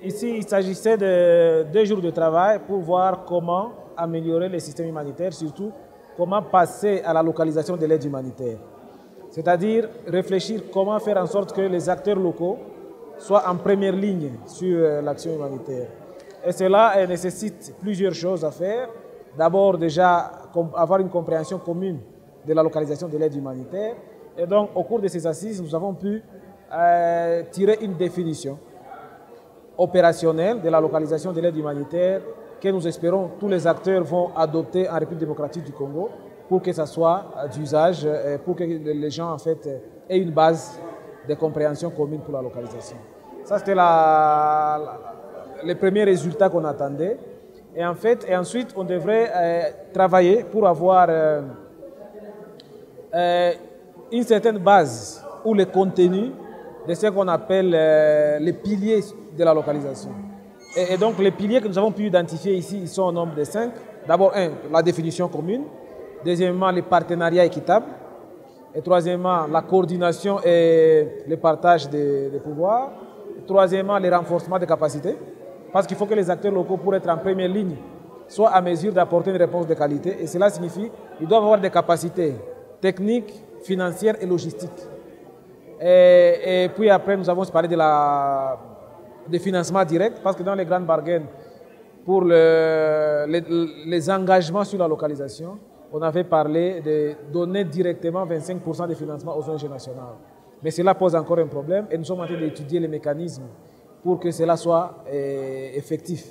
ici, il s'agissait de 2 jours de travail pour voir comment améliorer les systèmes humanitaires, surtout comment passer à la localisation de l'aide humanitaire. C'est-à-dire réfléchir comment faire en sorte que les acteurs locaux soient en première ligne sur l'action humanitaire. Et cela nécessite plusieurs choses à faire. D'abord, déjà, avoir une compréhension commune de la localisation de l'aide humanitaire. Et donc, au cours de ces assises, nous avons pu tirer une définition opérationnelle de la localisation de l'aide humanitaire que nous espérons tous les acteurs vont adopter en République démocratique du Congo pour que ça soit d'usage, pour que les gens en fait aient une base de compréhension commune pour la localisation. Ça, c'était les premiers résultats qu'on attendait. Et en fait, et ensuite, on devrait travailler pour avoir une certaine base ou le contenu de ce qu'on appelle les piliers de la localisation. Et donc, les piliers que nous avons pu identifier ici, ils sont au nombre de 5. D'abord, la définition commune. Deuxièmement, les partenariats équitables. Et troisièmement, la coordination et le partage des pouvoirs. Et troisièmement, le renforcement des capacités. Parce qu'il faut que les acteurs locaux, pour être en première ligne, soient à mesure d'apporter une réponse de qualité. Et cela signifie qu'ils doivent avoir des capacités techniques, financières et logistiques. Et puis après, nous avons parlé des financements directs, parce que dans les grandes bargaines, pour les engagements sur la localisation, on avait parlé de donner directement 25% de financement aux ONG nationales. Mais cela pose encore un problème et nous sommes en train d'étudier les mécanismes pour que cela soit effectif.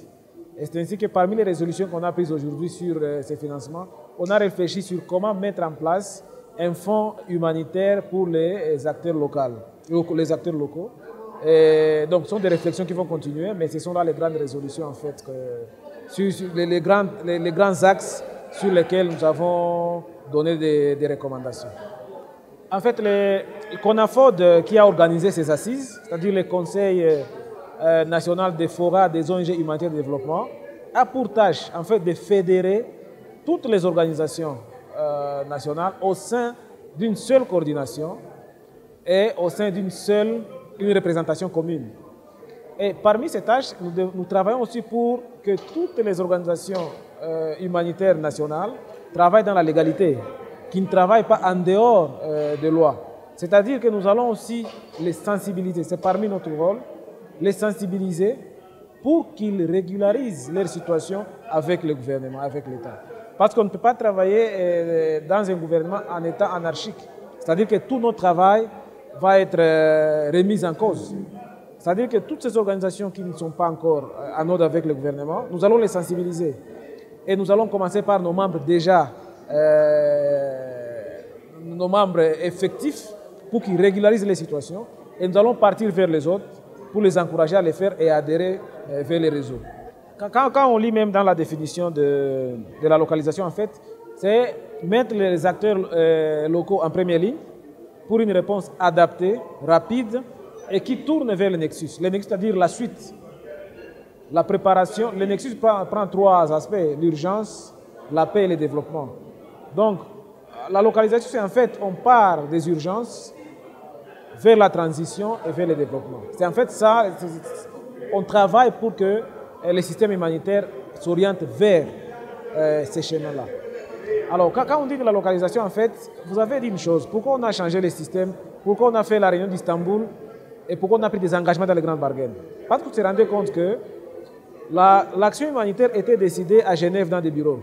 Et c'est ainsi que parmi les résolutions qu'on a prises aujourd'hui sur ces financements, on a réfléchi sur comment mettre en place un fonds humanitaire pour les acteurs locaux. Et donc, ce sont des réflexions qui vont continuer, mais ce sont là les grandes résolutions, en fait, sur les grands axes sur lesquels nous avons donné des recommandations. En fait, le CONAFOD qui a organisé ces assises, c'est-à-dire le Conseil national des FORA des ONG humanitaires de développement, a pour tâche, en fait, de fédérer toutes les organisations nationales au sein d'une seule coordination et au sein d'une représentation commune. Et parmi ces tâches, nous travaillons aussi pour que toutes les organisations humanitaires nationales travaillent dans la légalité, qui ne travaillent pas en dehors des lois. C'est-à-dire que nous allons aussi les sensibiliser, c'est parmi notre rôle, les sensibiliser pour qu'ils régularisent leur situation avec le gouvernement, avec l'État. Parce qu'on ne peut pas travailler dans un gouvernement en état anarchique. C'est-à-dire que tout notre travail va être remis en cause. C'est-à-dire que toutes ces organisations qui ne sont pas encore en ordre avec le gouvernement, nous allons les sensibiliser. Et nous allons commencer par nos membres déjà, nos membres effectifs, pour qu'ils régularisent les situations. Et nous allons partir vers les autres pour les encourager à les faire et adhérer vers les réseaux. Quand on lit même dans la définition de la localisation, en fait, c'est mettre les acteurs locaux en première ligne pour une réponse adaptée, rapide et qui tourne vers le nexus. Le nexus, c'est-à-dire la suite, la préparation. Le nexus prend 3 aspects, l'urgence, la paix et le développement. Donc, la localisation, c'est en fait, on part des urgences vers la transition et vers le développement. C'est en fait ça, on travaille pour que les systèmes humanitaires s'orientent vers ces chemins-là. Alors, quand on dit de la localisation, en fait, vous avez dit une chose. Pourquoi on a changé les systèmes? Pourquoi on a fait la réunion d'Istanbul? Et pourquoi on a pris des engagements dans les grandes bargaines? Parce qu'on s'est rendu compte que l'action humanitaire était décidée à Genève dans des bureaux.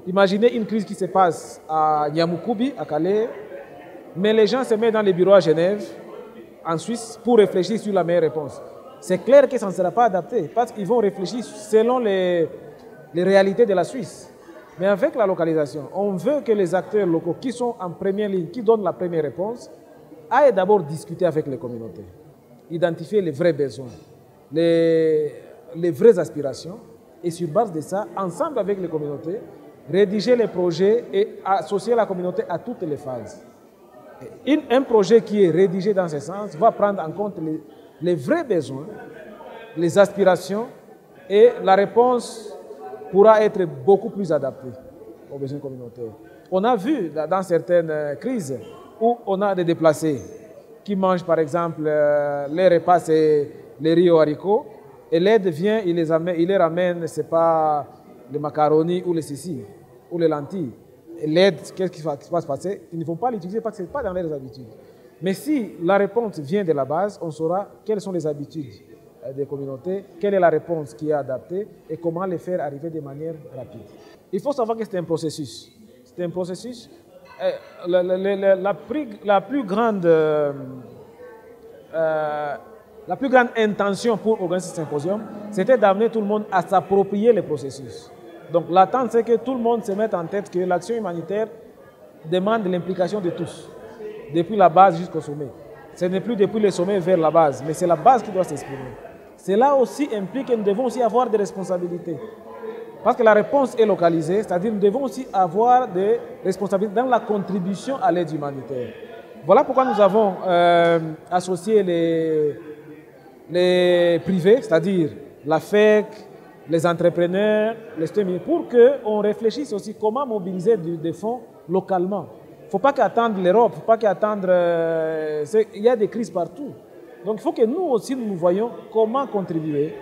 Imaginez une crise qui se passe à Niamoukubi, à Calais, mais les gens se mettent dans les bureaux à Genève, en Suisse, pour réfléchir sur la meilleure réponse. C'est clair que ça ne sera pas adapté, parce qu'ils vont réfléchir selon les réalités de la Suisse. Mais avec la localisation, on veut que les acteurs locaux qui sont en première ligne, qui donnent la première réponse, aillent d'abord discuter avec les communautés, identifier les vrais besoins, les vraies aspirations, et sur base de ça, ensemble avec les communautés, rédiger les projets et associer la communauté à toutes les phases. Un projet qui est rédigé dans ce sens va prendre en compte les vrais besoins, les aspirations, et la réponse pourra être beaucoup plus adaptée aux besoins communautaires. On a vu dans certaines crises où on a des déplacés qui mangent par exemple les repas, c'est les riz aux haricots, Et l'aide vient, il les ramène, ce n'est pas les macaronis ou les céciles ou les lentilles. L'aide, qu'est-ce qui va se passer? Ils ne vont pas l'utiliser parce que ce n'est pas dans leurs habitudes. Mais si la réponse vient de la base, on saura quelles sont les habitudes des communautés, quelle est la réponse qui est adaptée et comment les faire arriver de manière rapide. Il faut savoir que c'est un processus. C'est un processus. La plus grande intention pour organiser ce symposium, c'était d'amener tout le monde à s'approprier le processus. Donc l'attente, c'est que tout le monde se mette en tête que l'action humanitaire demande l'implication de tous, depuis la base jusqu'au sommet. Ce n'est plus depuis le sommet vers la base, mais c'est la base qui doit s'exprimer. Cela aussi implique que nous devons aussi avoir des responsabilités. Parce que la réponse est localisée, c'est-à-dire que nous devons aussi avoir des responsabilités dans la contribution à l'aide humanitaire. Voilà pourquoi nous avons associé les privés, c'est-à-dire la FEC, les entrepreneurs, les STEM, pour qu'on réfléchisse aussi comment mobiliser des fonds localement. Il ne faut pas qu'attendre l'Europe, il ne faut pas qu'attendre... il y a des crises partout. Donc il faut que nous aussi nous voyions comment contribuer.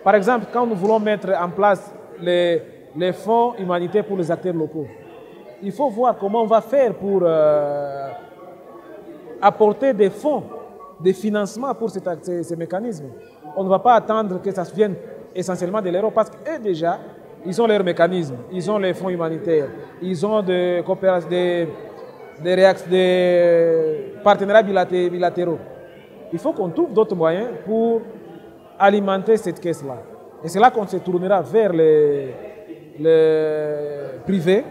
Par exemple, quand nous voulons mettre en place les fonds humanitaires pour les acteurs locaux, il faut voir comment on va faire pour apporter des fonds, des financements pour ces mécanismes. On ne va pas attendre que ça vienne essentiellement de l'Europe parce qu'eux déjà, ils ont leurs mécanismes, ils ont les fonds humanitaires, ils ont des coopérations, des partenariats bilatéraux. Il faut qu'on trouve d'autres moyens pour alimenter cette caisse-là. Et c'est là qu'on se tournera vers les privés,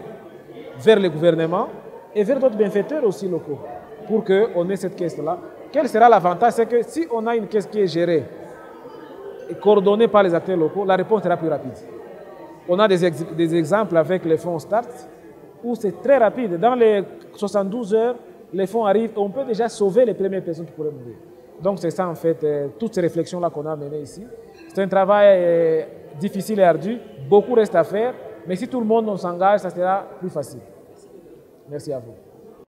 vers les gouvernements et vers d'autres bienfaiteurs aussi locaux pour qu'on ait cette caisse-là. Quel sera l'avantage? C'est que si on a une caisse qui est gérée et coordonnée par les acteurs locaux, la réponse sera plus rapide. On a des exemples avec les fonds START où c'est très rapide. Dans les 72 heures, les fonds arrivent et on peut déjà sauver les premières personnes qui pourraient mourir. Donc c'est ça en fait, toutes ces réflexions-là qu'on a menées ici. C'est un travail difficile et ardu, beaucoup reste à faire, mais si tout le monde s'engage, ça sera plus facile. Merci à vous.